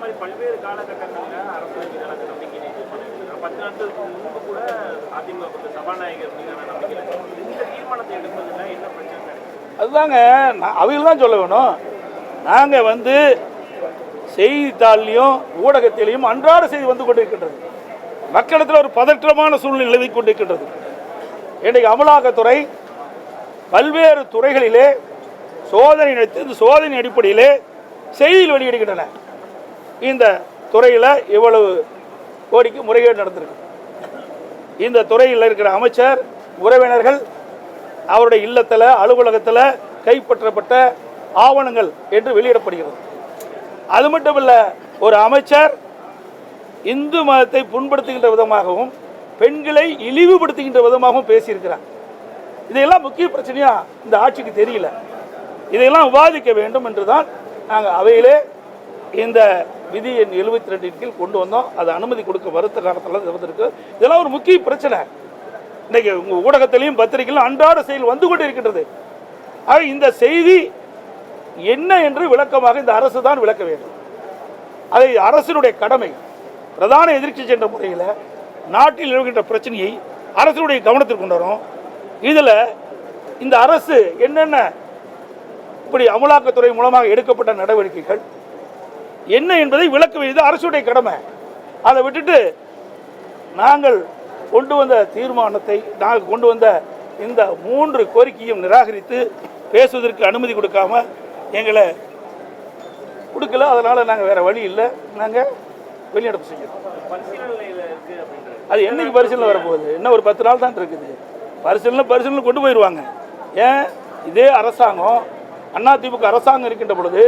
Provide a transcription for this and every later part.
மாதிரி பல்வேறு காலகட்டங்களில் அரசு மீதான நம்பிக்கை 10 நாட்களுக்கு முன்பு கூட அதிமுக சபாநாயகர் மீதான நம்பிக்கை இந்த தீர்மானத்தை எடுப்பதில் என்ன பிரச்சனை? அதுதாங்க அவங்க தான் சொல்ல வேணும். நாங்கள் செய்தித்தாள்லையும் ஊடகத்திலையும் அன்றாட செய்தி வந்து கொண்டிருக்கின்றது. மக்களிடத்தில் ஒரு பதற்றமான சூழ்நிலை நிலவி கொண்டிருக்கின்றது. இன்றைக்கு அமலாக்கத்துறை பல்வேறு துறைகளிலே சோதனை நடத்தி இந்த சோதனை அடிப்படையிலே செய்தியில் வெளியிடுகின்றன. இந்த துறையில் இவ்வளவு கோடிக்கு முறைகேடு நடந்திருக்கு. இந்த துறையில் இருக்கிற அமைச்சர் உறவினர்கள் அவருடைய இல்லத்தில் அலுவலகத்தில் கைப்பற்றப்பட்ட ஆவணங்கள் என்று வெளியிடப்படுகிறது. அது மட்டுமல்ல, ஒரு அமைச்சர் இந்து மதத்தை புண்படுத்துகின்ற விதமாகவும் பெண்களை இழிவுபடுத்துகின்ற விதமாகவும் பேசியிருக்கிறார். இதையெல்லாம் முக்கிய பிரச்சனையா இந்த ஆட்சிக்கு தெரியல. இதையெல்லாம் விவாதிக்க வேண்டும் என்று தான் நாங்கள் அவையிலே இந்த விதி எண் 72 கீழ் கொண்டு வந்தோம். அது அனுமதி கொடுக்க வருத்த காலத்தில் இருந்திருக்கு. இதெல்லாம் ஒரு முக்கிய பிரச்சனை. இன்றைக்கு உங்கள் ஊடகத்திலையும் பத்திரிகையிலும் அன்றாட செய்தி வந்து கொண்டு இருக்கின்றது. ஆக இந்த செய்தி என்ன என்று விளக்கமாக இந்த அரசு தான் விளக்க வேண்டும். அதை அரசினுடைய கடமை. பிரதான எதிர்க்கட்சி என்ற முறையில் நாட்டில் எழுகின்ற பிரச்சனையை அரசினுடைய கவனத்தில் கொண்டு வரும். இதில் இந்த அரசு என்னென்ன இப்படி அமலாக்கத்துறை மூலமாக எடுக்கப்பட்ட நடவடிக்கைகள் என்ன என்பதை விளக்க வேண்டியது அரசுடைய கடமை. அதை விட்டுட்டு நாங்கள் கொண்டு வந்த தீர்மானத்தை நாங்கள் கொண்டு வந்த இந்த 3 கோரிக்கையும் நிராகரித்து பேசுவதற்கு அனுமதி கொடுக்காம எங்களை கொடுக்கல. அதனால் நாங்கள் வேறு வழி இல்லை, நாங்கள் வெளிநடப்பு செய்யணும். அது என்னைக்கு பரிசீலனை வரப்போகுது? இன்னும் ஒரு 10 நாள் தான் இருக்குது. பரிசீலனை கொண்டு போயிடுவாங்க. ஏன் இதே அரசாங்கம் அதிமுக அரசாங்கம் இருக்கின்ற பொழுது,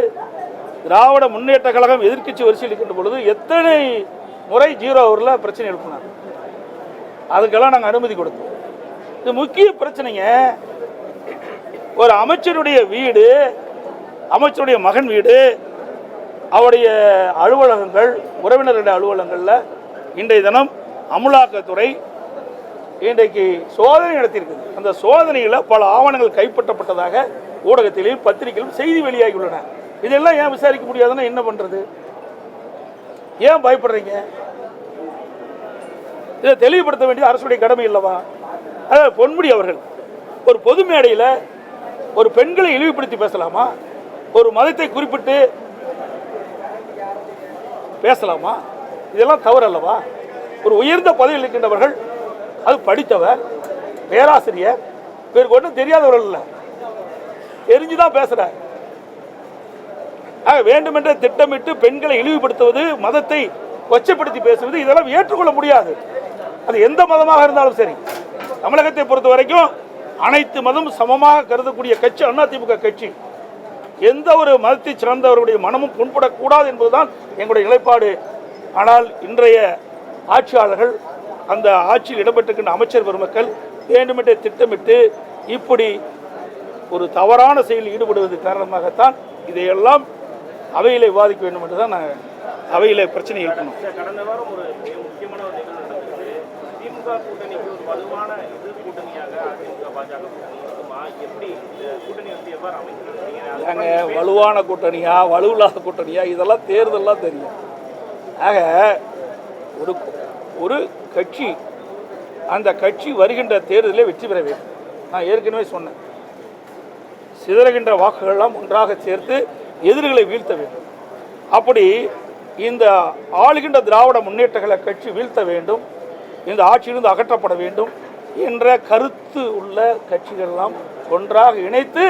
திராவிட முன்னேற்ற கழகம் எதிர்க்கட்சி வரிசையில் இருக்கின்ற பொழுது எத்தனை முறை 0 ஹவரில் பிரச்சனை எழுப்பினாங்க. அதுக்கெல்லாம் நாங்கள் அனுமதி கொடுத்தோம். இது முக்கிய பிரச்சனைங்க. ஒரு அமைச்சருடைய வீடு, அமைச்சருடைய மகன் வீடு, அவருடைய அலுவலகங்கள், உறவினருடைய அலுவலகங்களில் இன்றைய தினம் அமலாக்கத்துறை இன்றைக்கு சோதனை நடத்தியிருக்குது. அந்த சோதனையில் பல ஆவணங்கள் கைப்பற்றப்பட்டதாக ஊடகத்திலையும் பத்திரிகையிலும் செய்தி வெளியாகியுள்ளன. இதெல்லாம் ஏன் விசாரிக்க முடியாதுன்னா என்ன பண்ணுறது? ஏன் பயப்படுறீங்க? இதை தெளிவுபடுத்த வேண்டியது அரசுடைய கடமை இல்லவா? அதாவது பொன்முடி அவர்கள் ஒரு பொது மேடையில் ஒரு பெண்களை இழிவுபடுத்தி பேசலாமா? ஒரு மதத்தை குறிப்பிட்டு பேசலாமா? இதெல்லாம் தவறு அல்லவா? ஒரு உயர்ந்த பதவியில் இருக்கின்றவர்கள், அது படித்தவர், பேராசிரியர், பேருக்கு ஒன்றும் தெரியாதவர்கள் இல்லை, தெரிஞ்சுதான் பேசுறார். வேண்டுமென்ற திட்டமிட்டு பெண்களை இழிவுபடுத்துவது, மதத்தை கொச்சைப்படுத்தி பேசுவது, இதெல்லாம் ஏற்றுக்கொள்ள முடியாது. அது எந்த மதமாக இருந்தாலும் சரி. தமிழகத்தை பொறுத்த வரைக்கும் அனைத்து மதமும் சமமாக கருதக்கூடிய கட்சி அதிமுக கட்சி. எந்த ஒரு மதத்தை சார்ந்தவர்களுடைய மனமும் புண்படக்கூடாது என்பதுதான் எங்களுடைய நிலைப்பாடு. ஆனால் இன்றைய ஆட்சியாளர்கள், அந்த ஆட்சியில் இடம்பெற்றிருக்கின்ற அமைச்சர் பெருமக்கள் வேண்டுமென்றே திட்டமிட்டு இப்படி ஒரு தவறான செயலில் ஈடுபடுவது காரணமாகத்தான் இதையெல்லாம் அவையிலே விவாதிக்க வேண்டும் என்று தான் நாங்கள் அவையிலே பிரச்சனை எழுப்பணும். கடந்த வாரம் ஒரு முக்கியமான ஒரு நிகழ்வு நடந்தது. திமுக கூட்டணிக்கு ஒரு வலுவான எதிர் கூட்டணியாக அதிமுக பாஜக எப்படி கூட்டணி எவ்வாறு அமைக்கிறாங்க? வலுவான கூட்டணியா வலுவில்லாத கூட்டணியா இதெல்லாம் தேர்தலாம் தெரியும். ஆக ஒரு கட்சி, அந்த கட்சி வருகின்ற தேர்தலில் வெற்றி பெற வேண்டும். நான் ஏற்கனவே சொன்னேன், சிதறுகின்ற வாக்குகளெல்லாம் ஒன்றாக சேர்த்து எதிரிகளை வீழ்த்த வேண்டும். அப்படி இந்த ஆளுகின்ற திராவிட முன்னேற்ற கழக கட்சி வீழ்த்த வேண்டும், இந்த ஆட்சியிலிருந்து அகற்றப்பட வேண்டும் என்ற கருத்து உள்ள கட்சிகளெல்லாம் ஒன்றாக இணைத்து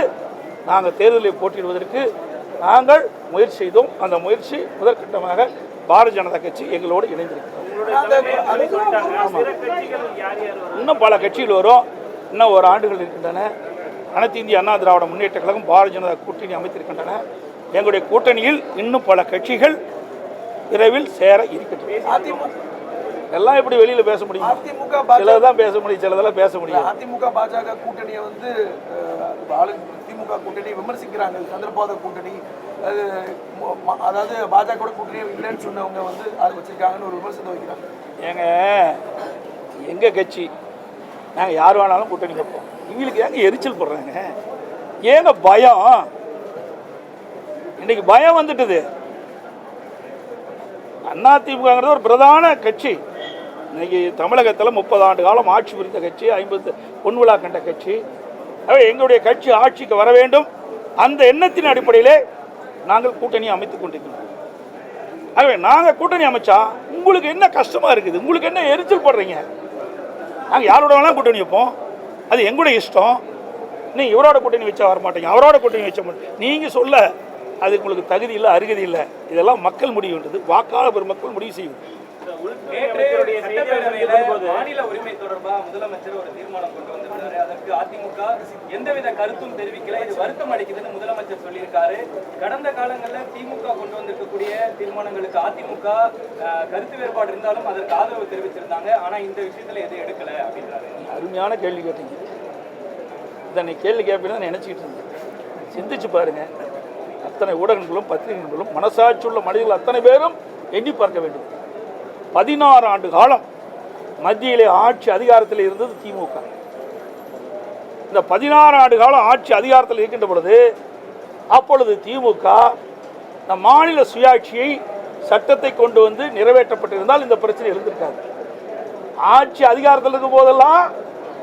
நாங்கள் தேர்தலில் போட்டியிடுவதற்கு நாங்கள் முயற்சி செய்தோம். அந்த முயற்சி முதற்கட்டமாக பாரதிய ஜனதா கட்சி எங்களோடு இணைந்திருக்கிறோம். இன்னும் பல கட்சிகள் வரும். இன்னும் ஒரு ஆண்டுகள் இருக்கின்றன. அனைத்து இந்திய அண்ணா திராவிட முன்னேற்ற கழகம் பாரதிய ஜனதா கூட்டணி அமைத்திருக்கின்றன. எங்களுடைய கூட்டணியில் இன்னும் பல கட்சிகள் விரைவில் சேர இருக்கின்றன. எல்லாம் எப்படி வெளியில பேச முடியும்? சிலதான் பேச முடியும், சிலதெல்லாம் பேச முடியும். அதிமுக பாஜக கூட்டணியை திமுக கூட்டணி விமர்சிக்கிறாங்க. சந்திரபாத கூட்டணி, அதாவது பாஜக கூட்டணியை இல்லைன்னு சொன்னவங்க அதை வச்சிருக்காங்கன்னு ஒரு விமர்சனம் வைக்கிறாங்க. ஏங்க, எங்க கட்சி நாங்கள் யார் வேணாலும் கூட்டணி வைப்போம். இவங்களுக்கு ஏங்க எரிச்சல் போடுறாங்க? ஏங்க பயம்? இன்னைக்கு பயம் வந்துட்டுது. அதிமுகங்கிறது ஒரு பிரதான கட்சி. இன்னைக்கு தமிழகத்தில் 30 ஆண்டு காலம் ஆட்சி புரிந்த கட்சி, 50 பொன்விழா கண்ட கட்சி. எங்களுடைய கட்சி ஆட்சிக்கு வர வேண்டும், அந்த எண்ணத்தின் அடிப்படையிலே நாங்கள் கூட்டணி அமைத்துக் கொண்டிருக்கிறோம். ஆகவே நாங்கள் கூட்டணி அமைச்சா உங்களுக்கு என்ன கஷ்டமா இருக்குது, உங்களுக்கு என்ன எரிச்சல் படுறீங்க? நாங்கள் யாரோட வேணாலும் கூட்டணி வைப்போம், அது எங்களுடைய இஷ்டம். நீங்கள் இவரோட கூட்டணி வச்சா வரமாட்டீங்க, அவரோட கூட்டணி வச்ச மாட்டேங்க, நீங்கள் சொல்ல அது உங்களுக்கு தகுதி இல்லை, அருகதி இல்லை. இதெல்லாம் மக்கள் முடிவுன்றது, வாக்காளர் பெருமக்கள் முடிவு செய்யும். மாநில உரிமை தொடர்பாக முதலமைச்சர் ஒரு தீர்மானம் கொண்டு வந்திருக்காரு. அதற்கு அதிமுக எந்தவித கருத்தும் தெரிவிக்கல. இது வருத்தம் அளிக்குதுன்னு முதலமைச்சர் சொல்லியிருக்காரு. கடந்த காலங்களில் திமுக கொண்டு வந்திருக்கக்கூடிய தீர்மானங்களுக்கு அதிமுக கருத்து வேறுபாடு இருந்தாலும் அதற்கு ஆதரவு தெரிவிச்சிருந்தாங்க. ஆனா இந்த விஷயத்துல எதுவும் எடுக்கல அப்படின்றாரு. அருமையான கேள்வி கேட்டீங்க. இதனை கேள்வி கேட்பீங்கன்னு நினைச்சிட்டு இருந்தேன். சிந்திச்சு பாருங்க. அத்தனை ஊடகங்களும் பத்திரிகைகளும் மனசாட்சியுள்ள மனிதர்கள் அத்தனை பேரும் எண்ணி பார்க்க வேண்டும். 16 ஆண்டு காலம் மத்தியிலே ஆட்சி அதிகாரத்தில் இருந்தது திமுக. இந்த 16 ஆண்டு காலம் ஆட்சி அதிகாரத்தில் இருக்கின்ற பொழுது அப்பொழுது திமுக இந்த மாநில சுயாட்சியை சட்டத்தை கொண்டு வந்து நிறைவேற்றப்பட்டிருந்தால் இந்த பிரச்சனை இருந்திருக்காது. ஆட்சி அதிகாரத்தில் இருக்கும் போதெல்லாம்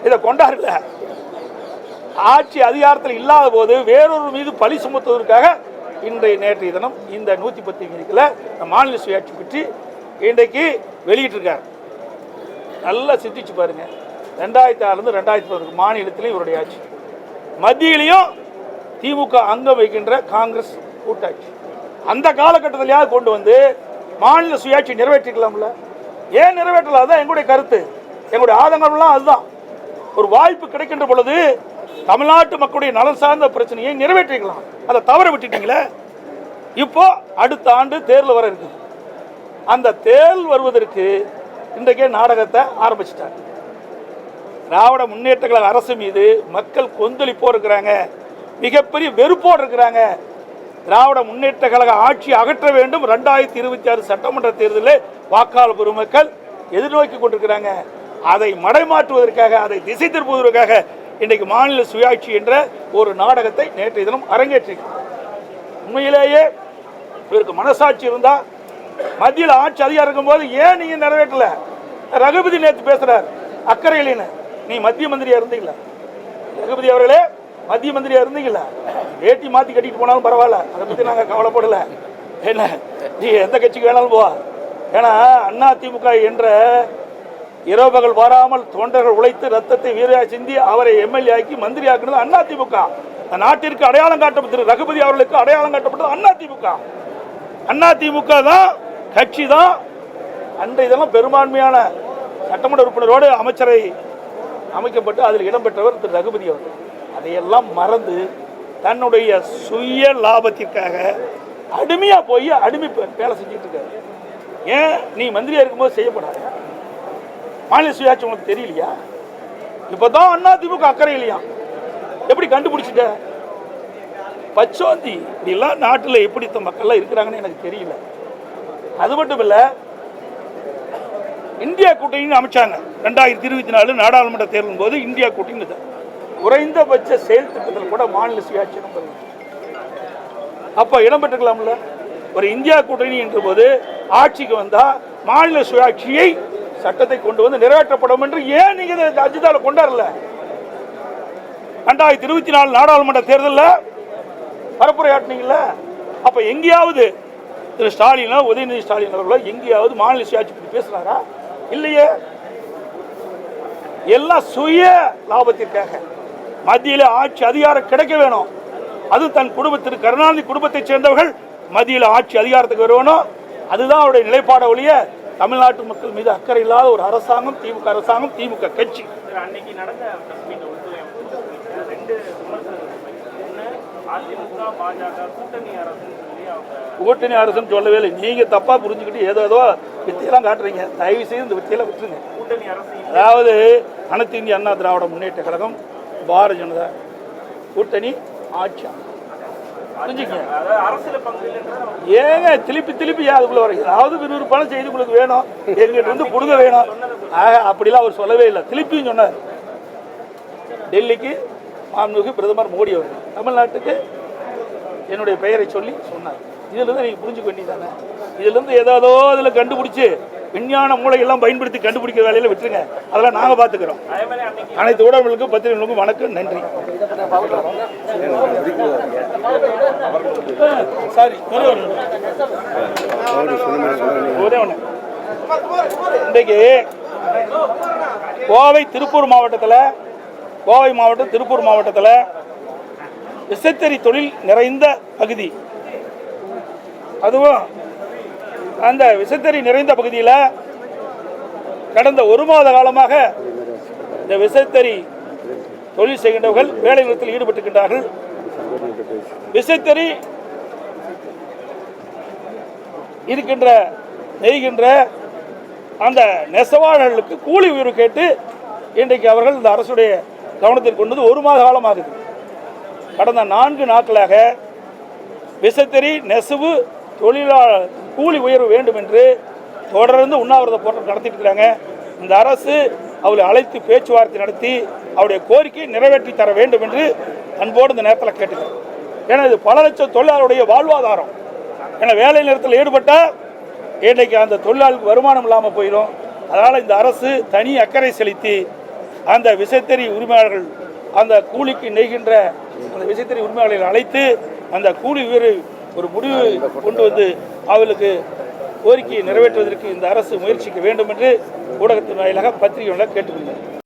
இதை கொண்டாடல. ஆட்சி அதிகாரத்தில் இல்லாத போது வேறொரு மீது பழி சுமத்துவதற்காக நேற்றைய தினம் இந்த 110 மீதில் மாநில சுயாட்சி பற்றி இன்றைக்கு வெளியிட்டிருக்கார். நல்லா சிந்திச்சு பாருங்க. 2006 2011 மாநிலத்திலையும் இவருடைய ஆட்சி, மத்தியிலையும் திமுக அங்கம் வைக்கின்ற காங்கிரஸ் கூட்டாட்சி. அந்த காலகட்டத்திலேயாவது கொண்டு வந்து மாநில சுயாட்சி நிறைவேற்றிக்கலாம்ல? ஏன் நிறைவேற்றல? அதுதான் எங்களுடைய கருத்து, எங்களுடைய ஆதங்கம்லாம் அதுதான். ஒரு வாய்ப்பு கிடைக்கின்ற பொழுது தமிழ்நாட்டு மக்களுடைய நலன் சார்ந்த பிரச்சனையை நிறைவேற்றிக்கலாம். அதை தவற விட்டுட்டீங்களே. இப்போ அடுத்த ஆண்டு தேர்தல் வர இருக்குது. அந்த தேர்தல் வருவதற்கு இன்றைக்கே நாடகத்தை ஆரம்பிச்சிட்டாங்க. திராவிட முன்னேற்ற கழக அரசு மீது மக்கள் கொந்தளிப்போடு இருக்கிறாங்க, மிகப்பெரிய வெறுப்போடு இருக்கிறாங்க. திராவிட முன்னேற்ற கழக ஆட்சி அகற்ற வேண்டும். 2026 சட்டமன்ற தேர்தலில் வாக்காளர் பெருமக்கள் எதிர்நோக்கி கொண்டிருக்கிறாங்க. அதை மடைமாற்றுவதற்காக, அதை திசை திருப்புவதற்காக இன்றைக்கு மாநில சுயாட்சி என்ற ஒரு நாடகத்தை நேற்றைய தினம் அரங்கேற்றிருக்கிறார். உண்மையிலேயே இவருக்கு மனசாட்சி இருந்தால் மத்தியில் ஆட்சி அதிகாரம் இருக்கும்போது ஏன் நீங்க நிறைவேற்றல? ரகுபதி நேற்று பேசுறார் அக்கறையிலேன்னு. நீ மத்திய மந்திரியா இருந்தீங்களா? ரகுபதி அவர்களே மத்திய மந்திரியா இருந்தீங்களா? வேட்டி மாத்தி கட்டிட்டு போனாலும் பரவாயில்ல, அதை பத்தி நாங்க கவலைப்படல. என்ன நீ எந்த கட்சிக்கு வேணாலும் போவா. ஏன்னா அதிமுக என்ற இரவு பகல் வராமல் தொண்டர்கள் உழைத்து ரத்தத்தை வீரையா சிந்தி அவரை எம்எல்ஏ ஆக்கி மந்திரி ஆக்குனது அதிமுக. நாட்டிற்கு அடையாளம் காட்டப்பட்டது, ரகுபதி அவர்களுக்கு அடையாளம் காட்டப்பட்டது அதிமுக. அதிமுக தான் கட்சி தான். அன்றைய இதெல்லாம் பெரும்பான்மையான சட்டமன்ற உறுப்பினரோடு அமைச்சரை அமைக்கப்பட்டு அதில் இடம்பெற்றவர் திரு ரகுபதி அவர்கள். அதையெல்லாம் மறந்து தன்னுடைய சுய லாபத்திற்காக அடிமையா போய் வேலை செஞ்சுட்டு இருக்காரு. ஏன் நீ மந்திரியா இருக்கும்போது செய்யப்படாத? மாநில சுயாட்சி உங்களுக்கு தெரியலையா? இப்பதான் அதிமுக அக்கறை இல்லையா? எப்படி கண்டுபிடிச்சிட்ட? பச்சோந்தி இப்படிலாம் நாட்டில் எப்படித்த மக்கள்லாம் இருக்கிறாங்கன்னு எனக்கு தெரியல. அது மட்டும் இல்லை, இந்தியா கூட்டணி அமைச்சாங்க 2024 நாடாளுமன்ற தேர்தலின் போது. இந்தியா கூட்டணி குறைந்தபட்ச செயல் திட்டத்தில் கூட மாநில சுயாட்சி அப்போ இடம்பெற்றுக்கலாம்ல. ஒரு இந்தியா கூட்டணி என்ற போது ஆட்சிக்கு வந்தா மாநில சுயாட்சியை சட்டத்தை கொண்டு வந்து நிறைவேற்றப்படும் என்று ஏன் நீங்க அஜிதால கொண்டாடல? 2024 நாடாளுமன்ற தேர்தலில் பரப்புரையாட்டினீங்கல்ல. அப்ப எங்கேயாவது திரு ஸ்டாலினோ உதயநிதி ஸ்டாலின் அவர்களோ எங்கேயாவது மாநில சுயாட்சி பற்றி பேசுறாரா? இல்லையே. எல்லாம் சுய லாபத்திற்காக. மத்தியில் ஆட்சி அதிகாரம் கிடைக்க வேணும், அது தன் குடும்பத்திற்கு கருணாநிதி குடும்பத்தை சேர்ந்தவர்கள் மத்தியில் ஆட்சி அதிகாரத்துக்கு வரணும். அதுதான் அவருடைய நிலைப்பாட ஒழிய தமிழ்நாட்டு மக்கள் மீது அக்கறை இல்லாத ஒரு அரசாங்கம் திமுக அரசாங்கம், திமுக கட்சி. அன்னைக்கு நடந்த ரெண்டு அதிமுக பாஜக கூட்டணி அரசுன்னு சொல்லி அவங்க கூட்டணி அரசுன்னு சொல்லவே இல்லை. நீங்க தப்பா புரிஞ்சுக்கிட்டு ஏதோ வித்தியெல்லாம் காட்டுறீங்க. தயவு செய்து இந்த வித்தியெல்லாம் விட்டுருங்க. கூட்டணி அரசு அதாவது அனைத்து இந்திய அண்ணா திராவிட முன்னேற்ற கழகம், பாரதிய ஜனதா கூட்டணி ஆட்சி. புரிஞ்சுக்கங்க. ஏங்க திருப்பி அதுக்குள்ள வர ஏதாவது விறுவிறுப்பான செய்தி உங்களுக்கு வேணும், எங்கிட்ட இருந்து புடுங்க வேணும். அப்படிலாம் அவர் சொல்லவே இல்லை. திருப்பியும் சொன்னார். டெல்லிக்கு மாண்புமிகு பிரதமர் மோடி அவர்கள் தமிழ்நாட்டுக்கு என்னுடைய பெயரை சொல்லி சொன்னார். இதிலிருந்து நீங்கள் புரிஞ்சுக்க வேண்டியதானே. இதிலிருந்து ஏதோ அதில் கண்டுபிடிச்சி விஞ்ஞான மூளையெல்லாம் பயன்படுத்தி கண்டுபிடிக்கிற வேலையில் விட்டுருங்க. அதெல்லாம் நாங்கள் பார்த்துக்கிறோம். அதே மாதிரி அன்னைக்கு அனைத்து ஊடகங்களுக்கும் பத்திரிகைகளுக்கும் வணக்கம், நன்றி. சாரி, ஒரே ஒன்று. இன்றைக்கு கோவை மாவட்டம் திருப்பூர் மாவட்டத்தில் விசைத்தறி தொழில் நிறைந்த பகுதி. அதுவும் அந்த விசைத்தறி நிறைந்த பகுதியில் கடந்த 1 மாத காலமாக இந்த விசைத்தறி தொழில் செய்கின்றவர்கள் வேலை நிறுத்தத்தில் ஈடுபட்டிருக்கின்றார்கள். விசைத்தறி நெய்கின்ற அந்த நெசவாளர்களுக்கு கூலி உயர்வு கேட்டு இன்றைக்கு அவர்கள் இந்த அரசுடைய கவனத்திற்கு கொண்டது 1 மாத காலமாகுது. கடந்த 4 நாட்களாக விசைத்தறி நெசவு தொழிலாளர் கூலி உயர்வு வேண்டும் என்று தொடர்ந்து உண்ணாவிரத போராட்டம் நடத்திட்டு இருக்கிறாங்க. இந்த அரசு அவளை அழைத்து பேச்சுவார்த்தை நடத்தி அவருடைய கோரிக்கையை நிறைவேற்றி தர வேண்டும் என்று அன்போடு இந்த நேரத்தில் கேட்டுக்கிறேன். ஏன்னா இது பல லட்சம் தொழிலாளருடைய வாழ்வாதாரம். ஏன்னா வேலை நிறுத்தத்தில் ஈடுபட்டால் இன்றைக்கு அந்த தொழிலாளருக்கு வருமானம் இல்லாமல் போயிடும். அதனால் இந்த அரசு தனி அக்கறை செலுத்தி அந்த விசைத்தறி உரிமையாளர்கள் அந்த கூலிக்கு நெய்கின்ற அந்த விசைத்தறி உரிமையாளர்களை அழைத்து அந்த கூலி உயர்வு ஒரு முடிவு கொண்டு வந்து அவர்களுக்கு கோரிக்கையை நிறைவேற்றுவதற்கு இந்த அரசு முயற்சிக்க வேண்டும் என்று ஊடகத்தின் வாயிலாக பத்திரிகை கேட்டுக்கொள்கிறேன்.